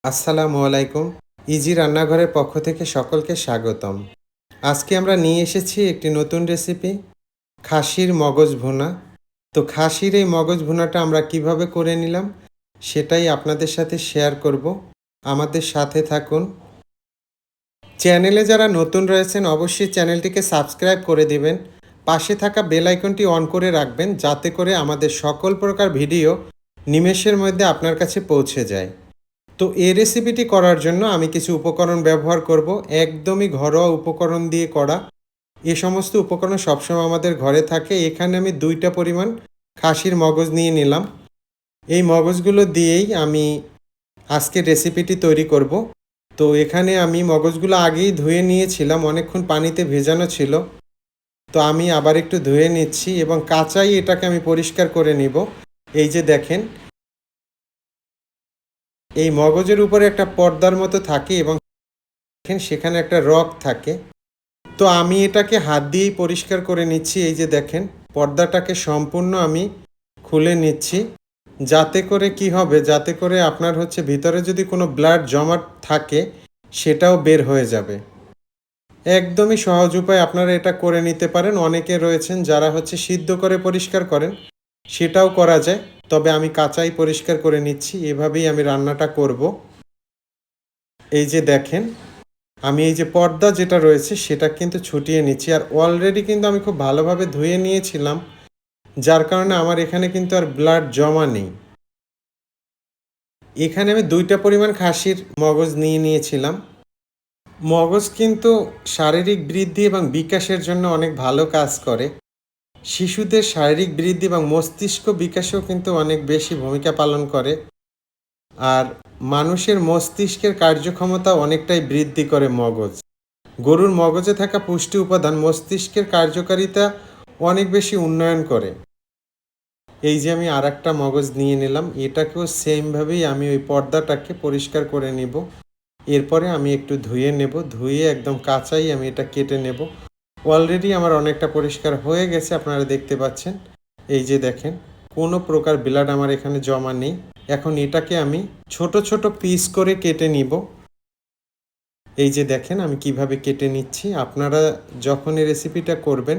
আসসালামু আলাইকুম। ইজি রান্নাঘরের পক্ষ থেকে সকলকে স্বাগতম। আজকে আমরা নিয়ে এসেছি একটি নতুন রেসিপি, খাসির মগজ ভুনা। তো খাসির এই মগজ ভুনাটা আমরা কিভাবে করে নিলাম সেটাই আপনাদের সাথে শেয়ার করব। আমাদের সাথে থাকুন। চ্যানেলে যারা নতুন রয়েছেন অবশ্যই চ্যানেলটিকে সাবস্ক্রাইব করে দিবেন। পাশে থাকা বেল আইকনটি অন করে রাখবেন যাতে করে আমাদের সকল প্রকার ভিডিও নিমেষের মধ্যে আপনার কাছে পৌঁছে যায়। তো এই রেসিপিটি করার জন্য আমি কিছু উপকরণ ব্যবহার করব, একদমই ঘরোয়া উপকরণ দিয়ে করা। এ সমস্ত উপকরণ সবসময় আমাদের ঘরে থাকে। এখানে আমি 2টা পরিমাণ খাসির মগজ নিয়ে নিলাম। এই মগজগুলো দিয়েই আমি আজকে রেসিপিটি তৈরি করব। তো এখানে আমি মগজগুলো আগেই ধুয়ে নিয়েছিলাম, অনেকক্ষণ পানিতে ভেজানো ছিল। তো আমি আবার একটু ধুয়ে নিচ্ছি এবং কাঁচাই এটাকে আমি পরিষ্কার করে নিব। এই যে দেখেন, এই মগজের উপরে একটা পর্দার মতো থাকে এবং সেখানে একটা রক থাকে। তো আমি এটাকে হাত দিয়েই পরিষ্কার করে নিচ্ছি। এই যে দেখেন, পর্দাটাকে সম্পূর্ণ আমি খুলে নিচ্ছি, যাতে করে কি হবে, যাতে করে আপনার ভিতরে যদি কোনো ব্লাড জমা থাকে সেটাও বের হয়ে যাবে। একদমই সহজ উপায়, আপনারা এটা করে নিতে পারেন। অনেকে রয়েছেন যারা সিদ্ধ করে পরিষ্কার করেন, সেটাও করা যায়। তবে আমি কাঁচাই পরিষ্কার করে নিচ্ছি, এভাবেই আমি রান্নাটা করব। এই যে দেখেন, আমি এই যে পর্দা যেটা রয়েছে সেটা কিন্তু ছুটিয়ে নিচ্ছি। আর অলরেডি কিন্তু আমি খুব ভালোভাবে ধুয়ে নিয়েছিলাম, যার কারণে আমার এখানে কিন্তু আর ব্লাড জমা নেই। এখানে আমি 2টা পরিমাণ খাসির মগজ নিয়ে নিয়েছিলাম। মগজ কিন্তু শারীরিক বৃদ্ধি এবং বিকাশের জন্য অনেক ভালো কাজ করে। শিশুদের শারীরিক বৃদ্ধি এবং মস্তিষ্ক বিকাশেও কিন্তু অনেক বেশি ভূমিকা পালন করে। আর মানুষের মস্তিষ্কের কার্যক্ষমতা অনেকটাই বৃদ্ধি করে মগজ। গরুর মগজে থাকা পুষ্টি উপাদান মস্তিষ্কের কার্যকারিতা অনেক বেশি উন্নয়ন করে। এই যে আমি আরেকটা মগজ নিয়ে নিলাম, এটাকেও সেমভাবেই আমি ওই পর্দাটাকে পরিষ্কার করে নিব। এরপরে আমি একটু ধুয়ে নেব, ধুয়ে একদম কাঁচাই আমি এটা কেটে নেব। অলরেডি আমার অনেকটা পরিষ্কার হয়ে গেছে, আপনারা দেখতে পাচ্ছেন। এই যে দেখেন, কোনো প্রকার ব্লাড আমার এখানে জমা নেই। এখন এটাকে আমি ছোট ছোট পিস করে কেটে নিব। এই যে দেখেন আমি কিভাবে কেটে নিচ্ছি। আপনারা যখন এই রেসিপিটা করবেন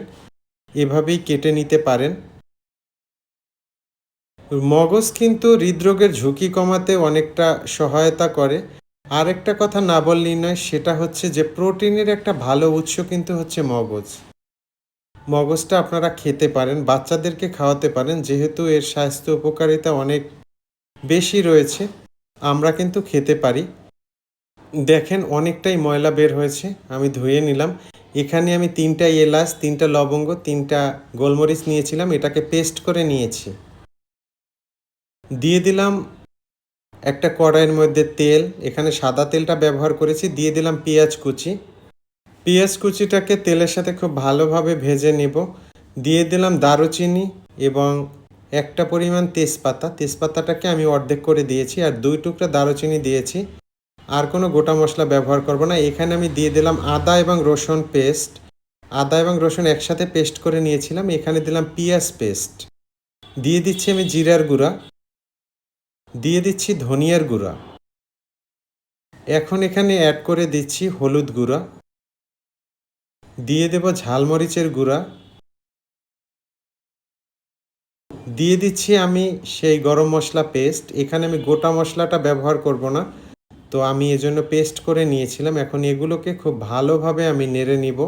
এভাবেই কেটে নিতে পারেন। মগজ কিন্তু হৃদরোগের ঝুঁকি কমাতে অনেকটা সহায়তা করে। আরেকটা কথা না বললেই নয়, সেটা যে প্রোটিনের একটা ভালো উৎস কিন্তু মগজ। মগজটা আপনারা খেতে পারেন, বাচ্চাদেরকে খাওয়াতে পারেন, যেহেতু এর স্বাস্থ্য উপকারিতা অনেক বেশি রয়েছে। আমরা কিন্তু খেতে পারি। দেখেন অনেকটাই ময়লা বের হয়েছে, আমি ধুয়ে নিলাম। এখানে আমি 3টা এলাচ, 3টা লবঙ্গ, 3টা গোলমরিচ নিয়েছিলাম, এটাকে পেস্ট করে নিয়েছি। দিয়ে দিলাম একটা কড়াইয়ের মধ্যে তেল, এখানে সাদা তেলটা ব্যবহার করেছি। দিয়ে দিলাম পেঁয়াজ কুচি। পেঁয়াজ কুচিটাকে তেলের সাথে খুব ভালোভাবে ভেজে নেব। দিয়ে দিলাম দারুচিনি এবং একটা পরিমাণ তেজপাতা। তেজপাতাটাকে আমি অর্ধেক করে দিয়েছি, আর 2 টুকরা দারুচিনি দিয়েছি। আর কোনো গোটা মশলা ব্যবহার করব না। এখানে আমি দিয়ে দিলাম আদা এবং রসুন পেস্ট। আদা এবং রসুন একসাথে পেস্ট করে নিয়েছিলাম। এখানে দিলাম পেঁয়াজ পেস্ট। দিয়ে দিচ্ছি আমি জিরার গুঁড়া, দিয়ে দিচ্ছি ধনিয়ার গুঁড়া। এখন এখানে অ্যাড করে দিচ্ছি হলুদ গুঁড়া, দিয়ে দেব ঝালমরিচের গুঁড়া, দিয়ে দিচ্ছি আমি সেই গরম মশলা পেস্ট। এখানে আমি গোটা মশলাটা ব্যবহার করব না, তো আমি এজন্য পেস্ট করে নিয়েছিলাম। এখন এগুলোকে খুব ভালোভাবে আমি নেড়ে নিব।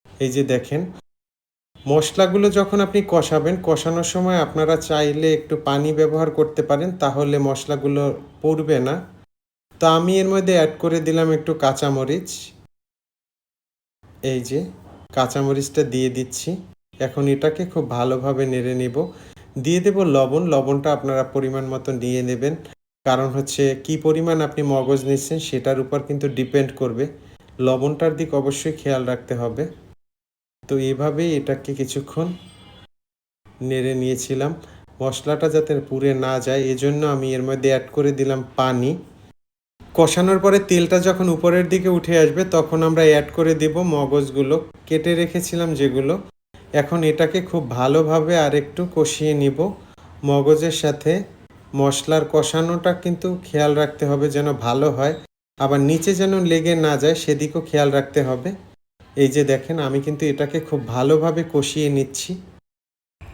এই যে দেখেন, মশলাগুলো যখন আপনি কষাবেন, কষানোর সময় আপনারা চাইলে একটু পানি ব্যবহার করতে পারেন, তাহলে মশলাগুলো পুড়বে না। তো আমি এর মধ্যে অ্যাড করে দিলাম একটু কাঁচামরিচ। এই যে কাঁচামরিচটা দিয়ে দিচ্ছি। এখন এটাকে খুব ভালোভাবে নেড়ে নেব। দিয়ে দেব লবণ। লবণটা আপনারা পরিমাণ মতো নিয়ে নেবেন, কারণ কি পরিমাণ আপনি মগজ নিচ্ছেন সেটার উপর কিন্তু ডিপেন্ড করবে। লবণটার দিক অবশ্যই খেয়াল রাখতে হবে। তো এভাবেই এটাকে কিছুক্ষণ নেড়ে নিয়েছিলাম। মশলাটা যাতে পুড়ে না যায় এজন্য আমি এর মধ্যে অ্যাড করে দিলাম পানি। কষানোর পরে তেলটা যখন উপরের দিকে উঠে আসবে তখন আমরা অ্যাড করে দেব মগজগুলো, কেটে রেখেছিলাম যেগুলো। এখন এটাকে খুব ভালোভাবে আর একটু কষিয়ে নিব মগজের সাথে। মশলার কষানোটা কিন্তু খেয়াল রাখতে হবে যেন ভালো হয়, আবার নিচে যেন লেগে না যায় সেদিকেও খেয়াল রাখতে হবে। এই যে দেখেন আমি কিন্তু এটাকে খুব ভালোভাবে কষিয়ে নিচ্ছি।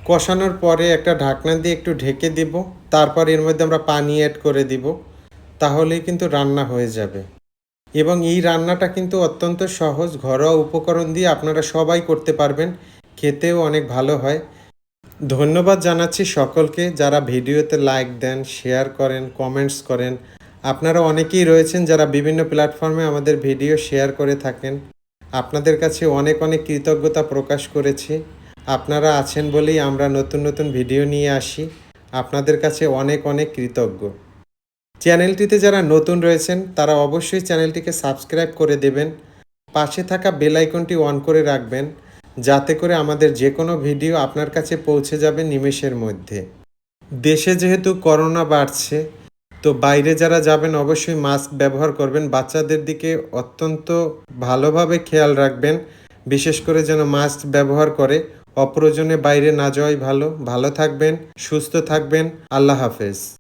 কষানোর পরে একটা ঢাকনা দিয়ে একটু ঢেকে দিব, তারপর এর মধ্যে আমরা পানি অ্যাড করে দিব, তাহলেই কিন্তু রান্না হয়ে যাবে। এবং এই রান্নাটা কিন্তু অত্যন্ত সহজ, ঘরোয়া উপকরণ দিয়ে আপনারা সবাই করতে পারবেন, খেতেও অনেক ভালো হয়। ধন্যবাদ জানাচ্ছি সকলকে যারা ভিডিওতে লাইক দেন, শেয়ার করেন, কমেন্টস করেন। আপনারা অনেকেই রয়েছেন যারা বিভিন্ন প্ল্যাটফর্মে আমাদের ভিডিও শেয়ার করে থাকেন। আপনাদের কাছে অনেক অনেক কৃতজ্ঞতা প্রকাশ করেছি। আপনারা আছেন বলেই আমরা নতুন নতুন ভিডিও নিয়ে আসি। আপনাদের কাছে অনেক অনেক কৃতজ্ঞ। চ্যানেলটিতে যারা নতুন রয়েছেন তারা অবশ্যই চ্যানেলটিকে সাবস্ক্রাইব করে দেবেন। পাশে থাকা বেল আইকনটি অন করে রাখবেন, যাতে করে আমাদের যে কোনো ভিডিও আপনার কাছে পৌঁছে যাবে নিমেষের মধ্যে। দেশে যেহেতু করোনা বাড়ছে, তো বাইরে যারা যাবেন অবশ্যই মাস্ক ব্যবহার করবেন। বাচ্চাদের দিকে অত্যন্ত ভালোভাবে খেয়াল রাখবেন, বিশেষ করে যেন মাস্ক ব্যবহার করে। অপ্রয়োজনে বাইরে না যাওয়াই ভালো। ভালো থাকবেন, সুস্থ থাকবেন। আল্লাহ হাফেজ।